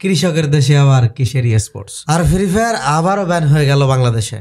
কৃষকের দেশে আবার কিসের স্পোর্টস। আর ফ্রি ফায়ার আবারও ব্যান হয়ে গেল বাংলাদেশে।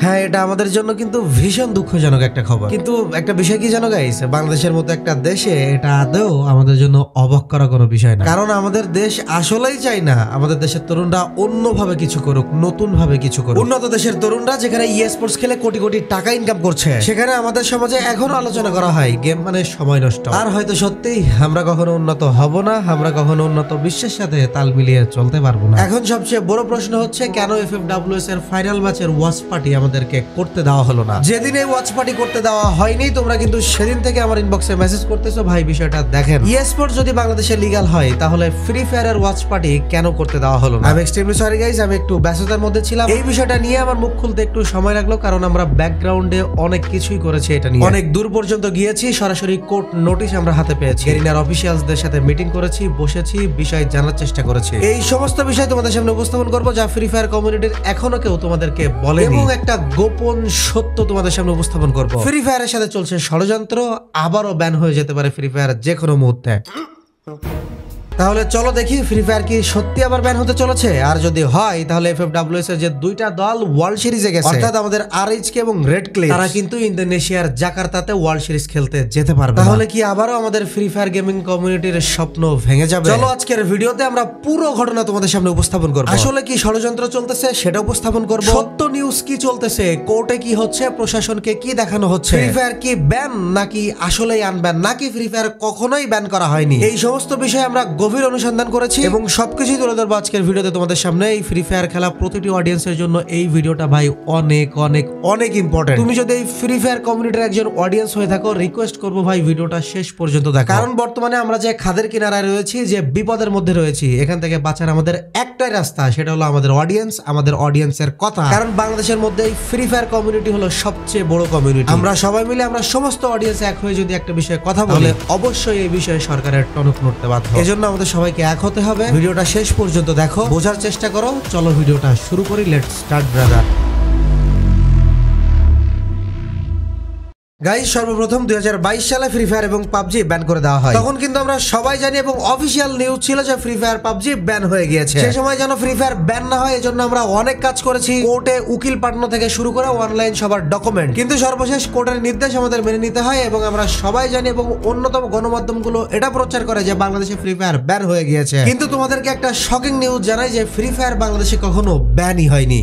হ্যাঁ, এটা আমাদের জন্য কিন্তু ভীষণ দুঃখজনক একটা খবর। কিন্তু একটা বিষয় কি জানো গাইস, বাংলাদেশের মতো একটা দেশে এটা আদৌ আমাদের জন্য অবাক করা কোনো বিষয় না। কারণ আমাদের দেশ আসলেই চাই না আমাদের দেশের তরুণরা অন্যভাবে কিছু করুক, নতুন ভাবে কিছু করুক। উন্নত দেশের তরুণরা যেখানে স্পোর্টস খেলে কোটি কোটি টাকা ইনকাম করছে, সেখানে আমাদের সমাজে এখনো আলোচনা করা হয় গেম মানে সময় নষ্ট। আর হয়তো সত্যিই আমরা কখনো উন্নত হব না, আমরা কখনো উন্নত বিশ্বের সাথে তাল মিলিয়ে চলতে পারবো না। এখন সবচেয়ে বড় প্রশ্ন হচ্ছে কেন FFWS এর ফাইনাল ম্যাচের ওয়াচ পার্টি আমাদেরকে করতে দেওয়া হলো না। যেদিন এই ওয়াচ পার্টি করতে দেওয়া হয়নি, তোমরা কিন্তু সেদিন থেকে আমার ইনবক্সে মেসেজ করতেছো, ভাই বিষয়টা দেখেন, স্পোর্টস যদি বাংলাদেশে লিগ্যাল হয় তাহলে ফ্রি ফায়ারের ওয়াচ পার্টি কেন করতে দেওয়া হলো না। আমি এক্সট্রিমলি সরি গাইস, আমি একটু ব্যস্ততার মধ্যে ছিলাম। এই বিষয়টা নিয়ে আমার মুখ খুলতে একটু সময় লাগলো, কারণ আমরা ব্যাকগ্রাউন্ডে অনেক কিছুই করেছি এটা নিয়ে। অনেক দূর পর্যন্ত গিয়েছি, সরাসরি কোর্ট নোটিশ আমরা হাতে পেয়েছি, গেরিনার অফিসিয়ালসদের সাথে মিটিং করেছি, বসেছি, বিষয় জানার চেষ্টা করেছি। এই সমস্ত বিষয় তোমাদের সামনে উপস্থাপন করবো যা ফ্রি ফায়ার কমিউনিটির এখনো কেউ তোমাদেরকে বলেনি, এবং একটা গোপন সত্য তোমাদের সামনে উপস্থাপন করবো। ফ্রি ফায়ারের সাথে চলছে ষড়যন্ত্র, আবারও ব্যান হয়ে যেতে পারে ফ্রি ফায়ার যে কোনো মুহূর্তে। তাহলে চলো দেখি ফ্রি ফায়ার কি সত্যি আবার ব্যান হতে চলেছে। আর যদি হয় তাহলে FFWS এর যে দুইটা দল ওয়ার্ল্ড সিরিজে গেছে, অর্থাৎ আমাদের RH এবং রেড ক্লিফ, তারা কিন্তু ইন্দোনেশিয়ার জাকার্তাতে ওয়ার্ল্ড সিরিজ খেলতে যেতে পারবে। তাহলে কি আবারও আমাদের ফ্রি ফায়ার গেমিং কমিউনিটির স্বপ্ন ভেঙে যাবে? চলো আজকের ভিডিওতে আমরা পুরো ঘটনা তোমাদের সামনে উপস্থাপন করব। আসলে কি ষড়যন্ত্র চলতেছে সেটা উপস্থাপন করব, সত্য নিউজ কি চলতেছে, কোর্টে কি হচ্ছে, প্রশাসনকে কি দেখানো হচ্ছে, ফ্রি ফায়ার কি ব্যান নাকি আসলেই আনব্যান, নাকি ফ্রি ফায়ার কখনোই ব্যান করা হয়নি, এই সমস্ত বিষয়ে আমরা গভীর অনুসন্ধান করেছি এবং সবকিছু তুলে ধরবো আজকের ভিডিওতে তোমাদের সামনে। এই ফ্রি ফায়ার খেলা প্রতিটি অডিয়েন্সের জন্য এই ভিডিওটা ভাই অনেক অনেক অনেক ইম্পর্টেন্ট। তুমি যদি এই ফ্রি ফায়ার কমিউনিটির একজন অডিয়েন্স হয়ে থাকো, রিকোয়েস্ট করবো ভাই ভিডিওটা শেষ পর্যন্ত দেখো। কারণ বর্তমানে আমরা যে খাদের কিনারায় রয়েছি, যে বিপদের মধ্যে রয়েছি, এখান থেকে বাঁচার আমাদের একটাই রাস্তা, সেটা হলো আমাদের অডিয়েন্স, আমাদের অডিয়েন্সের কথা। কারণ বাংলাদেশের মধ্যে এই ফ্রি ফায়ার কমিউনিটি হলো সবচেয়ে বড় কমিউনিটি। আমরা সবাই মিলে, আমরা সমস্ত অডিয়েন্স এক হয়ে যদি একটা বিষয়ে কথা বলি, অবশ্যই এই বিষয়ে সরকারের টনক নড়তে বাধ্য। এজন্য আমাদের সবাইকে এক হতে হবে। ভিডিওটা শেষ পর্যন্ত দেখো, বোঝার চেষ্টা করো। চলো ভিডিওটা শুরু করি, লেটস স্টার্ট ব্রাদার। গাইস, সর্বপ্রথম 2022 সালে ফ্রি ফায়ার এবং পাবজি ব্যান করে দেওয়া হয়। তখন কিন্তু আমরা সবাই জানি এবং অফিসিয়াল নিউজ ছিল যে ফ্রি ফায়ার পাবজি ব্যান হয়ে গিয়েছে। সেই সময় যেন ফ্রি ফায়ার ব্যান না হয় এজন্য আমরা অনেক কাজ করেছি, কোর্টে উকিল পাঠানো থেকে শুরু করে অনলাইন সবার ডকুমেন্ট। কিন্তু সর্বশেষ কোর্টের নির্দেশ আমাদের মেনে নিতে হয় এবং আমরা সবাই জানি এবং অন্যতম গণমাধ্যমগুলো এটা প্রচার করে যে বাংলাদেশে ফ্রি ফায়ার ব্যান হয়ে গিয়েছে। কিন্তু তোমাদেরকে একটা শকিং নিউজ জানাই যে ফ্রি ফায়ার বাংলাদেশে কখনো ব্যানই হয়নি।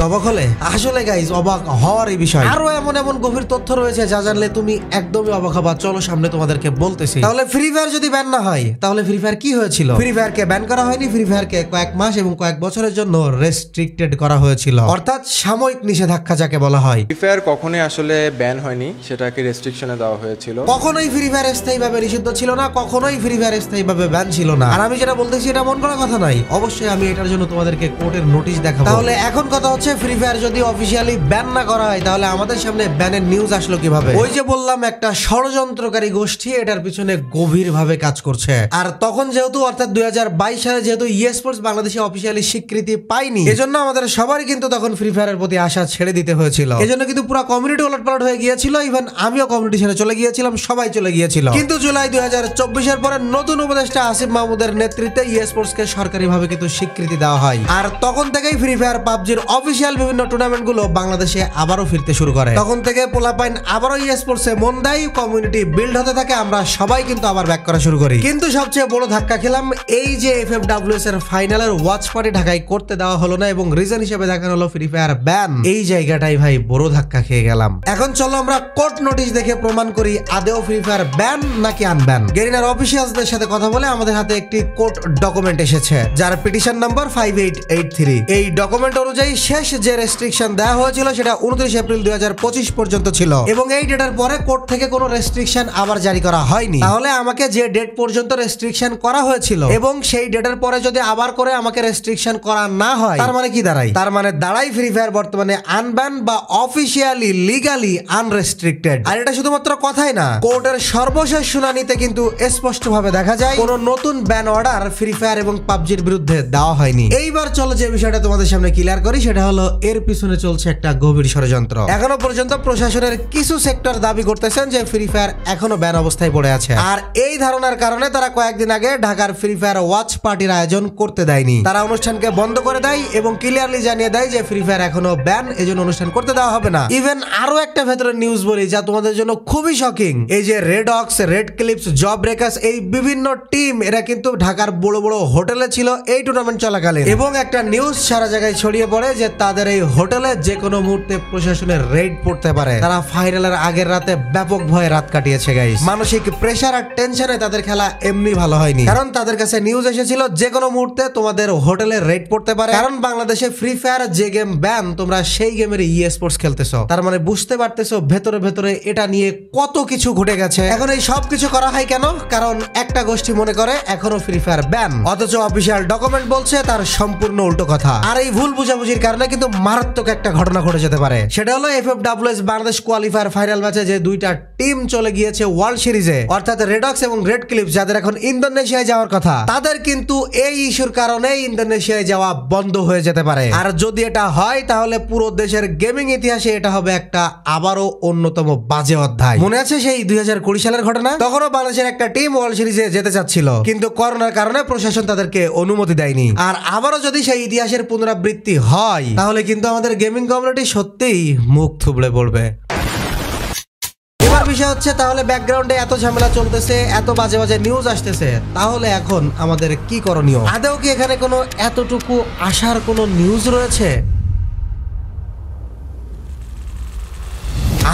অবাক হলে আসলে গাইজ অবাক হওয়ার এই বিষয় আরো এমন এমন গভীর তথ্য রয়েছে যা জানলে তুমি একদমই অবাক হবা। চলো সামনে তোমাদেরকে বলতেছি। তাহলে ফ্রি ফায়ার যদি ব্যান না হয় তাহলে ফ্রি ফায়ার কি হয়েছিল? ফ্রি ফায়ারকে ব্যান করা হয়নি, ফ্রি ফায়ারকে কয়েক মাস এবং কয়েক বছরের জন্য রেস্ট্রিক্টেড করা হয়েছিল, অর্থাৎ সাময়িক নিষেধাজ্ঞা যাকে বলা হয়। ফ্রি ফায়ার কখনোই আসলে ব্যান হয়নি, সেটাকে রেস্ট্রিকশনে দেওয়া হয়েছিল। কখনোই ফ্রি ফায়ার স্থায়ীভাবে নিষিদ্ধ ছিল না, কখনোই ফ্রি ফায়ার স্থায়ীভাবে ব্যান ছিল না। আর আমি যেটা বলতেছি এটা মন করা কথা নাই, অবশ্যই আমি এটার জন্য তোমাদেরকে কোর্টের নোটিশ দেখাবো। তাহলে এখন কথা হচ্ছে ফ্রি ফায়ার যদি অফিসিয়ালি ব্যান না করা হয় তাহলে আমাদের সামনে ব্যানের নিউজ আসলো কিভাবে? ওই যে বললাম একটা ষড়যন্ত্রকারী গোষ্ঠী এটার পিছনে গভীরভাবে কাজ করছে। আর তখন যেহেতু অর্থাৎ 2022 সালে যেহেতু স্পোর্টস বাংলাদেশে অফিসিয়ালি স্বীকৃতি পায়নি, এজন্য আমাদের সবারই কিন্তু তখন ফ্রি ফায়ারের প্রতি আশা ছেড়ে দিতে হয়েছিল। এজন্য কিন্তু পুরো কমিউনিটি উলটপালট হয়ে গিয়েছিল, ইভেন আমিও কমিউনিটি ছেড়ে চলে গিয়েছিলাম, সবাই চলে গিয়েছিল। কিন্তু জুলাই 2024 এর পরে নতুন উপদেষ্টা আসিফ মাহমুদের নেতৃত্বে স্পোর্টস কে সরকারিভাবে কিন্তু স্বীকৃতি দেওয়া হয়। আর তখন থেকেই ফ্রি ফায়ার পাবজির অফিসিয়াল বিভিন্ন টুর্নামেন্ট গুলো বাংলাদেশে আবারও ফিরতে শুরু করে। তখন থেকে পোলাপাইন আবারও স্পোর্টসে মন দেয়, কমিউনিটি বিল্ড হতে থাকে, আমরা সবাই কিন্তু আবার ব্যাক করা শুরু করি। কিন্তু সবচেয়ে বড় ধাক্কা খেলাম এই যে FFWS এর ফাইনালের ওয়াচ পার্টি ঢাকায় করতে দেওয়া হলো না এবং রিজন হিসেবে দেখানো হলো ফ্রি ফায়ার ব্যান। এই জায়গাটাই ভাই বড় ধাক্কা খেয়ে গেলাম। এখন চলো আমরা কোর্ট নোটিশ দেখে প্রমাণ করি আদেও ফ্রি ফায়ার ব্যান নাকি আনব্যান। গেরিনার অফিসিয়ালসদের সাথে কথা বলে আমাদের হাতে একটি কোর্ট ডকুমেন্ট এসেছে যার পিটিশন নাম্বার 5883। এই ডকুমেন্ট অনুযায়ী শেষ যে রেস্ট্রিকশন দেওয়া হয়েছিল সেটা 29 এপ্রিল 2025 পর্যন্ত ছিল এবং এই ডেটার পরে কোর্ট থেকে কোনো রেস্ট্রিকশন আবার জারি করা হয়নি। তাহলে আমাকে যে ডেট পর্যন্ত রেস্ট্রিকশন করা হয়েছিল এবং সেই ডেটার পরে যদি আবার করে আমাকে রেস্ট্রিকশন করা না হয়, তার মানে কি দাঁড়ায়? তার মানে দাঁড়াই ফ্রি ফায়ার বর্তমানে আনব্যান বা অফিসিয়ালি লিগালি আনরেস্ট্রিক্টেড। আর এটা শুধুমাত্র কথাই না, কোর্টের সর্বশেষ শুনানিতে কিন্তু স্পষ্টভাবে দেখা যায় কোনো নতুন ব্যান অর্ডার ফ্রি ফায়ার এবং পাবজির বিরুদ্ধে দেওয়া হয়নি। এইবার চলো যে বিষয়টা তোমাদের সামনে ক্লিয়ার করি সেটা হলো এর পিছনে চলছে একটা গভীর ষড়যন্ত্র। এখনো পর্যন্ত প্রশাসনের কিছু সেক্টর দাবি করতেছেন যে ফ্রি ফায়ার এখনো ব্যান অবস্থায় পড়ে আছে, আর এই ধারণার কারণে তারা কয়েকদিন আগে ঢাকার ফ্রি ফায়ার ওয়াচ পার্টির আয়োজন করতে দেয়নি। তারা অনুষ্ঠানকে বন্ধ করে দেয় এবং ক্লিয়ারলি জানিয়ে দেয় যে ফ্রি ফায়ার এখনো ব্যান, এজন্য অনুষ্ঠান করতে দেওয়া হবে না। ইভেন আরো একটা ভেতরের নিউজ বলি যা তোমাদের জন্য খুবই শকিং। এই যে Redox, Red Clips, Job Breakers, এই বিভিন্ন টিম এরা কিন্তু ঢাকার বড় বড় হোটেলে ছিল এই টুর্নামেন্ট চলাকালীন, এবং একটা নিউজ সারা জায়গায় ছড়িয়ে পড়ে যে তাদের এই হোটেলে যে কোনো মুহূর্তে প্রশাসনের রেড পড়তে পারে। তারা ফাইনালের আগের রাতে ব্যাপক ভয়ে রাত কাটিয়েছে গাইস। মানসিক প্রেসার আর টেনশনে তাদের খেলা এমনি ভালো হয়নি, কারণ তাদের কাছে নিউজ এসেছিল যে কোনো মুহূর্তে তোমাদের হোটেলে রেড পড়তে পারে, কারণ বাংলাদেশে ফ্রি ফায়ার যে গেম ব্যান তোমরা সেই গেমের স্পোর্টস খেলতেছো। তার মানে বুঝতে পারতেছো ভেতরে ভেতরে এটা নিয়ে কত কিছু ঘটে গেছে। এখন এই সব কিছু করা হয় কেন? কারণ একটা গোষ্ঠী মনে করে এখনো ফ্রি ফায়ার ব্যান, অথচ অফিসিয়াল ডকুমেন্ট বলছে তার সম্পূর্ণ উল্টো কথা। আর এই ভুল বুঝাবুঝির কারণে কিন্তু মারাত্মক একটা ঘটনা ঘটে যেতে পারে। সেটা হলো FFWS বাংলাদেশ কোয়ালিফায়ার ফাইনাল ম্যাচে যে দুইটা টিম চলে গিয়েছে ওয়ার্ল্ড সিরিজে, অর্থাৎ রেডক্স এবং রেড ক্লিপস, যাদের এখন ইন্দোনেশিয়ায় যাওয়ার কথা, তাদের কিন্তু এই ইস্যুর কারণে ইন্দোনেশিয়ায় যাওয়া বন্ধ হয়ে যেতে পারে। আর যদি এটা হয় তাহলে পুরো দেশের গেমিং ইতিহাসে এটা হবে একটা আবারও অন্যতম বাজে অধ্যায়। মনে আছে সেই 2020 সালের ঘটনা? তখনও বাংলাদেশের একটা টিম ওয়ার্ল্ড সিরিজে যেতে চাচ্ছিল, কিন্তু করোনার কারণে প্রশাসন তাদেরকে অনুমতি দেয়নি। আর আবারও যদি সেই ইতিহাসের পুনরাবৃত্তি হয় তাহলে কিন্তু আমাদের গেমিং কমিউনিটি সত্যিই মুখ থুবড়ে পড়বে। বিষয় হচ্ছে, তাহলে ব্যাকগ্রাউন্ডে এত ঝামেলা চলতেছে, এত বাজে বাজে নিউজ আসতেছে, তাহলে এখন আমাদের কি করণীয়? আদৌ কি এখানে কোনো এতটুকু আশার কোনো নিউজ রয়েছে?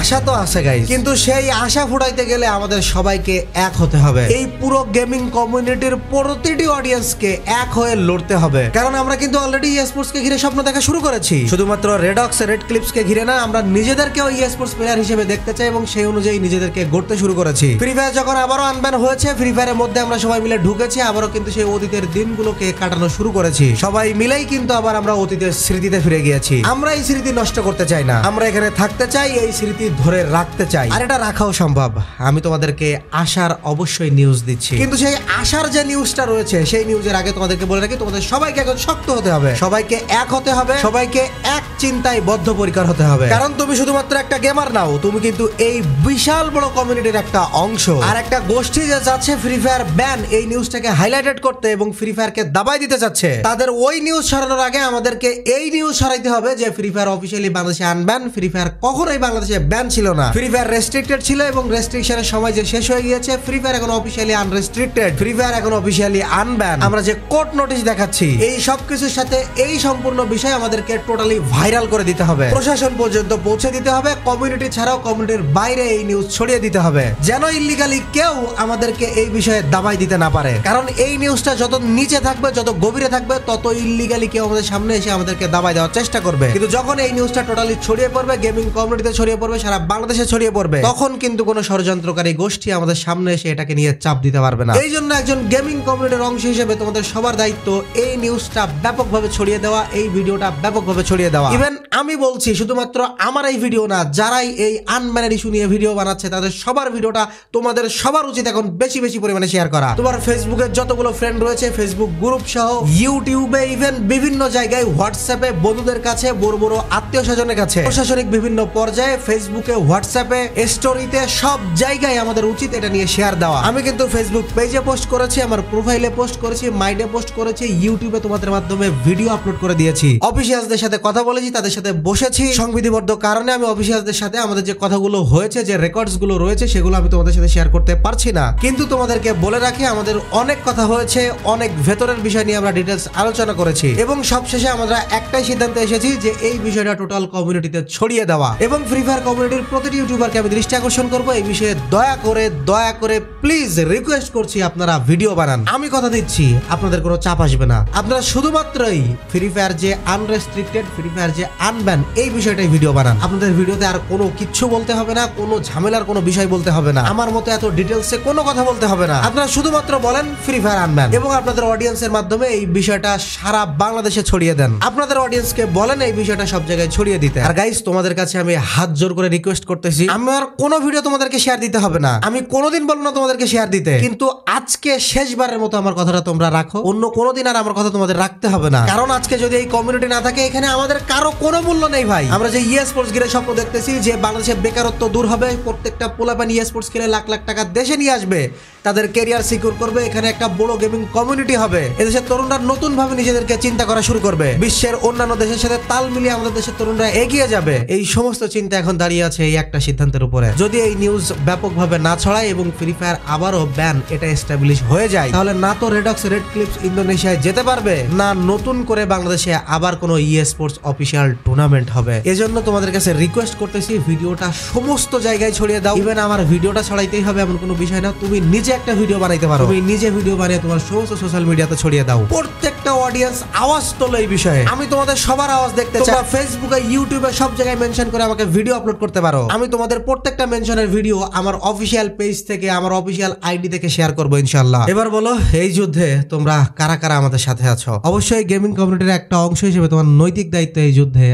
আশা তো আছে গাইস, কিন্তু সেই আশা ফুটাইতে গেলে আমাদের সবাইকে এক হতে হবে। এই পুরো গেমিং কমিউনিটির প্রতিটি অডিয়েন্সকে এক হয়ে লড়তে হবে, কারণ আমরা কিন্তু অলরেডি স্পোর্টস কে ঘিরে স্বপ্ন দেখা শুরু করেছি। শুধুমাত্র রেডক্স, রেড ক্লিপস কে ঘিরে না, আমরা নিজেদেরকেও স্পোর্টস প্লেয়ার হিসেবে দেখতে চাই এবং সেই অনুযায়ী নিজেদেরকে গড়তে শুরু করেছি। ফ্রি ফায়ার যখন আবারও আনব্যান হয়েছে, ফ্রি ফায়ারের মধ্যে আমরা সবাই মিলে ঢুকেছি, আবারও কিন্তু সেই অতীতের দিনগুলোকে কাটানো শুরু করেছি। সবাই মিলেই কিন্তু আবার আমরা অতীতের স্মৃতিতে ফিরে গিয়েছি। আমরা এই স্মৃতি নষ্ট করতে চাই না, আমরা এখানে থাকতে চাই, এই স্মৃতি ধরে রাখতে চাই, আর এটা রাখাও সম্ভব। আমি তোমাদেরকে আশার অবশ্যই নিউজ দিচ্ছি, কিন্তু সেই আশার যে নিউজটা রয়েছে সেই নিউজের আগে তোমাদেরকে বলে রাখি, তোমাদের সবাইকে এখন শক্ত হতে হবে, সবাইকে এক হতে হবে, সবাইকে এক চিন্তায় বদ্ধপরিকর হতে হবে। কারণ তুমি শুধুমাত্র একটা গেমার নাও, তুমি কিন্তু এই বিশাল বড় কমিউনিটির একটা অংশ। আর একটা গোষ্ঠী যে যাচ্ছে ফ্রি ফায়ার ব্যান এই নিউজটাকে হাইলাইটেড করতে এবং ফ্রি ফায়ারকে দাবাই দিতে যাচ্ছে, তাদের ওই নিউজ সরানোর আগে আমাদেরকে এই নিউজ সরাইতে হবে যে ফ্রি ফায়ার অফিসিয়ালি বাংলাদেশে আনব্যান। ফ্রি ফায়ার কখনোই বাংলাদেশে ব্যান ছিল না, ফ্রি ফায়ার রেস্ট্রিক্টেড ছিল এবং রেস্ট্রিকশনের সময় যে শেষ হয়ে গিয়েছে। ফ্রি ফায়ার এখন অফিসিয়ালি আনরেস্ট্রিক্টেড, ফ্রি ফায়ার এখন অফিসিয়ালি আনব্যান। আমরা যে কোর্ট নোটিশ দেখাচ্ছি, এই সব কিছুর সাথে এই সম্পূর্ণ বিষয় আমাদেরকে টোটালি ভাইরাল করে দিতে হবে, প্রশাসন পর্যন্ত পৌঁছে দিতে হবে, কমিউনিটি ছাড়াও কমিউনিটির বাইরে এই নিউজ ছড়িয়ে দিতে হবে, যেন ইল্লিগালি কেউ আমাদেরকে এই বিষয়ে দাবাই দিতে না পারে। কারণ এই নিউজটা যত নিচে থাকবে, যত গভীরে থাকবে, তত ইল্লিগালি কেউ আমাদের সামনে এসে আমাদেরকে দাবাই দেওয়ার চেষ্টা করবে। কিন্তু যখন এই নিউজটা টোটালি ছড়িয়ে পড়বে, গেমিং কমিউনিটিতে ছড়িয়ে পড়বে, সারা বাংলাদেশে ছড়িয়ে পড়বে, তখন কিন্তু কোনো ষড়যন্ত্রকারী গোষ্ঠী আমাদের সামনে এসে এটাকে নিয়ে চাপ দিতে পারবে না। এই জন্য একজন গেমিং কমিউনিটির অংশ হিসেবে তোমাদের সবার দায়িত্ব এই নিউজটা ব্যাপকভাবে ছড়িয়ে দেওয়া, এই ভিডিওটা ব্যাপকভাবে ছড়িয়ে দেওয়া। ইভেন আমি বলছি শুধুমাত্র আমার এই ভিডিও না, যারাই এই আনব্যানের ইস্যু নিয়ে ভিডিও বানাচ্ছে তাদের সবার ভিডিওটা তোমাদের সবার উচিত এখন বেশি বেশি পরিমাণে শেয়ার করা। তোমার ফেসবুকের যতগুলো ফ্রেন্ড রয়েছে, ফেসবুক গ্রুপ সহ, ইউটিউবে, ইভেন বিভিন্ন জায়গায়, হোয়াটসঅ্যাপে, বন্ধুদের কাছে, বড় বড় আত্মীয় স্বজনের কাছে, প্রশাসনিক বিভিন্ন পর্যায়ে, ফেসবুকে, হোয়াটসঅ্যাপে, স্টোরিতে, সব জায়গায় আমাদের উচিত এটা নিয়ে শেয়ার দেওয়া। আমি কিন্তু ফেসবুক পেজে পোস্ট করেছি, আমার প্রোফাইলে পোস্ট করেছি, মাইডে পোস্ট করেছি, ইউটিউবে তোমাদের মাধ্যমে ভিডিও আপলোড করে দিয়েছি, অফিসিয়ালসদের সাথে কথা বলেছি, তাদের সাথে বসেছি। সংবিধিবদ্ধ কারণে আমি অফিসিয়ালসদের সাথে আমাদের যে কথাগুলো হয়েছে, যে রেকর্ডস গুলো রয়েছে, সেগুলো আমি তোমাদের সাথে শেয়ার করতে পারছি না। কিন্তু তোমাদেরকে বলে রাখি, আমাদের অনেক কথা হয়েছে, অনেক ভেতরের বিষয় নিয়ে আমরা ডিটেলস আলোচনা করেছি এবং সবশেষে আমরা একটাই সিদ্ধান্তে এসেছি যে এই বিষয়টা টোটাল কমিউনিটিতে ছড়িয়ে দেওয়া। এবং ফ্রি ফায়ার কমিউনিটির প্রতিটি ইউটিউবারকে আমি দৃষ্টি আকর্ষণ করবো, এই বিষয়ে দয়া করে প্লিজ রিকোয়েস্ট করছি আপনারা ভিডিও বানান। আমি কথা দিচ্ছি আপনাদের কোনো চাপ আসবে না, আপনারা শুধুমাত্রই ফ্রি ফায়ার যে আনরেস্ট্রিক্টেড, ফ্রি ফায়ার যে আনব্যান, এই বিষয়টাই ভিডিও বানান। আপনাদের ভিডিওতে আর কোনো কিচ্ছু বলতে হবে না, কোনো ঝামেলার কোনো বিষয় বলতে হবে না, আমার মতো এত ডিটেলসে কোনো কথা বলতে হবে না। আপনারা শুধুমাত্র বলেন ফ্রি ফায়ার আনব্যান এবং আপনাদের অডিয়েন্সের মাধ্যমে এই বিষয়টা সারা বাংলাদেশে ছড়িয়ে দেন। আপনাদের অডিয়েন্সকে বলেন এই বিষয়টা সব জায়গায় ছড়িয়ে দিতে। আর গাইস, তোমাদের কাছে আমি হাত জোর করে রিকোয়েস্ট করতেছি, আমার কোনো ভিডিও তোমাদেরকে শেয়ার দিতে হবে না, আমি কোনোদিন বলবো না তোমাদেরকে শেয়ার দিতে, কিন্তু আজকে শেষবারের মতো আমার কথাটা তোমরা রাখো, অন্য কোনোদিন আর আমার কথা তোমাদের রাখতে হবে না। কারণ আজকে যদি এই কমিউনিটি না থাকে, এখানে আমাদের কারো কোনো মূল্য নেই ভাই। আমরা যে স্পোর্টস গিরে স্বপ্ন দেখতেছি যে বাংলাদেশের বেকারত্ব দূর হবে, প্রত্যেকটা পোলাপানি স্পোর্টস খেলে লাখ লাখ টাকা দেশে নিয়ে আসবে, তাদের ক্যারিয়ার সিকিউর করবে, এখানে একটা বড় গেমিং কমিউনিটি হবে, এদেশের তরুণরা নতুন ভাবে নিজেদেরকে চিন্তা করা শুরু করবে, বিশ্বের অন্যান্য দেশের সাথে তাল মিলিয়ে আমাদের দেশের তরুণরা এগিয়ে যাবে। এই সমস্ত চিন্তা এখন দাঁড়িয়ে আছে এই একটা সিদ্ধান্তের উপরে। যদি এই নিউজ ব্যাপকভাবে না ছড়ায় এবং ফ্রি ফায়ার আবারও ব্যান এটা এস্টাবলিশ হয়ে যায়, তাহলে না তো রেডক্স রেড ক্লিপস ইন্দোনেশিয়ায় যেতে পারবে, না নতুন করে বাংলাদেশে আবার কোনো স্পোর্টস অফিসিয়াল টুর্নামেন্ট হবে। এজন্য তোমাদের কাছে রিকোয়েস্ট করতেছি, ভিডিওটা সমস্ত জায়গায় ছড়িয়ে দাও। ইভেন আমার ভিডিওটা ছড়াইতেই হবে এমন কোনো বিষয় না, তুমি নিজে একটা ভিডিও বানাইতে পারো, তুমি নিজে ভিডিও বানিয়ে তোমার সমস্ত সোশ্যাল মিডিয়াতে ছড়িয়ে দাও। প্রত্যেকটা অডিয়েন্স আওয়াজ তোলো এই বিষয়ে, আমি তোমাদের সবার আওয়াজ দেখতে চাই। ফেসবুকে, ইউটিউবে সব জায়গায় মেনশন করে আমাকে ভিডিও আপলোড করতে পারো, আমি তোমাদের প্রত্যেকটা মেনশনের ভিডিও আমার অফিসিয়াল পেজ থেকে, আমার অফিসিয়াল আইডি থেকে শেয়ার করবো ইনশাআল্লাহ। এবার বলো, এই যুদ্ধে তোমরা কারা কারা আমাদের সাথে আছো? অবশ্যই গেমিং কমিউনিটির একটা অংশ হিসেবে তোমার নৈতিক দায়িত্ব এই যুদ্ধে